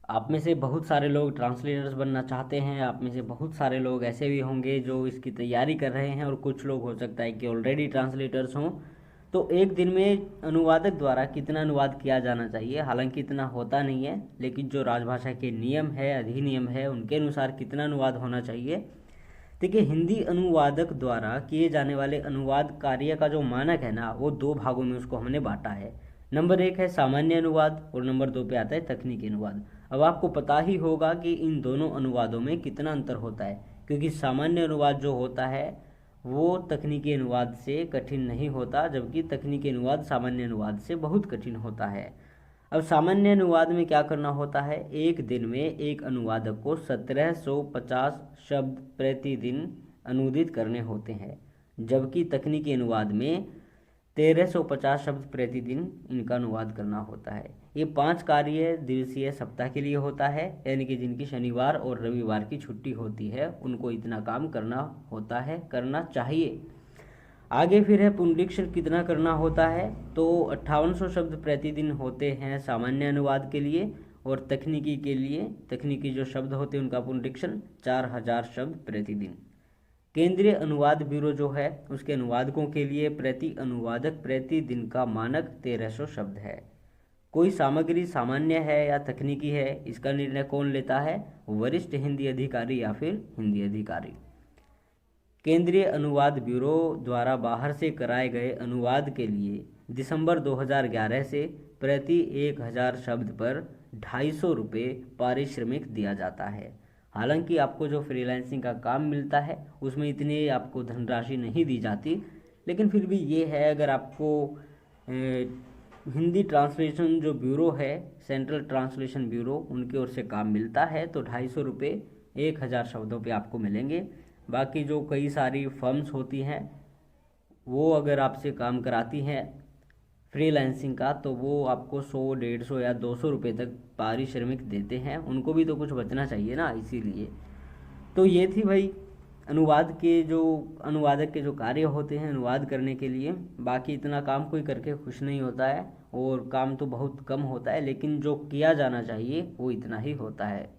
आप में से बहुत सारे लोग ट्रांसलेटर्स बनना चाहते हैं, आप में से बहुत सारे लोग ऐसे भी होंगे जो इसकी तैयारी कर रहे हैं, और कुछ लोग हो सकता है कि ऑलरेडी ट्रांसलेटर्स हों। तो एक दिन में अनुवादक द्वारा कितना अनुवाद किया जाना चाहिए, हालांकि इतना होता नहीं है, लेकिन जो राजभाषा के नियम है, अधिनियम है, उनके अनुसार कितना अनुवाद होना चाहिए। देखिए, हिंदी अनुवादक द्वारा किए जाने वाले अनुवाद कार्य का जो मानक है ना, वो दो भागों में उसको हमने बांटा है। नंबर एक है सामान्य अनुवाद, और नंबर दो पे आता है तकनीकी अनुवाद। अब आपको पता ही होगा कि इन दोनों अनुवादों में कितना अंतर होता है, क्योंकि सामान्य अनुवाद जो होता है वो तकनीकी अनुवाद से कठिन नहीं होता, जबकि तकनीकी अनुवाद सामान्य अनुवाद से बहुत कठिन होता है। अब सामान्य अनुवाद में क्या करना होता है, एक दिन में एक अनुवादक को 1750 शब्द प्रतिदिन अनुदित करने होते हैं, जबकि तकनीकी अनुवाद में 1350 शब्द प्रतिदिन इनका अनुवाद करना होता है। ये 5 कार्य दिवसीय सप्ताह के लिए होता है, यानी कि जिनकी शनिवार और रविवार की छुट्टी होती है उनको इतना काम करना होता है, करना चाहिए। आगे फिर है पुनरीक्षण कितना करना होता है, तो 5800 शब्द प्रतिदिन होते हैं सामान्य अनुवाद के लिए, और तकनीकी के लिए, तकनीकी जो शब्द होते हैं उनका पुनरीक्षण 4000 शब्द प्रतिदिन। केंद्रीय अनुवाद ब्यूरो जो है उसके अनुवादकों के लिए प्रति अनुवादक प्रतिदिन का मानक 1300 शब्द है। कोई सामग्री सामान्य है या तकनीकी है, इसका निर्णय कौन लेता है, वरिष्ठ हिंदी अधिकारी या फिर हिंदी अधिकारी। केंद्रीय अनुवाद ब्यूरो द्वारा बाहर से कराए गए अनुवाद के लिए दिसंबर 2011 से प्रति 1000 शब्द पर 250 रुपये पारिश्रमिक दिया जाता है। हालांकि आपको जो फ्रीलांसिंग का काम मिलता है उसमें इतनी आपको धनराशि नहीं दी जाती, लेकिन फिर भी ये है, अगर आपको हिंदी ट्रांसलेशन जो ब्यूरो है, सेंट्रल ट्रांसलेशन ब्यूरो, उनकी ओर से काम मिलता है तो 250 रुपये 1000 शब्दों पे आपको मिलेंगे। बाकी जो कई सारी फर्म्स होती हैं वो अगर आपसे काम कराती हैं फ्रीलांसिंग का, तो वो आपको 100, 150 या 200 रुपये तक पारिश्रमिक देते हैं, उनको भी तो कुछ बचना चाहिए ना, इसीलिए। तो ये थी भाई अनुवाद के जो अनुवादक के जो कार्य होते हैं अनुवाद करने के लिए। बाकी इतना काम कोई करके खुश नहीं होता है, और काम तो बहुत कम होता है, लेकिन जो किया जाना चाहिए वो इतना ही होता है।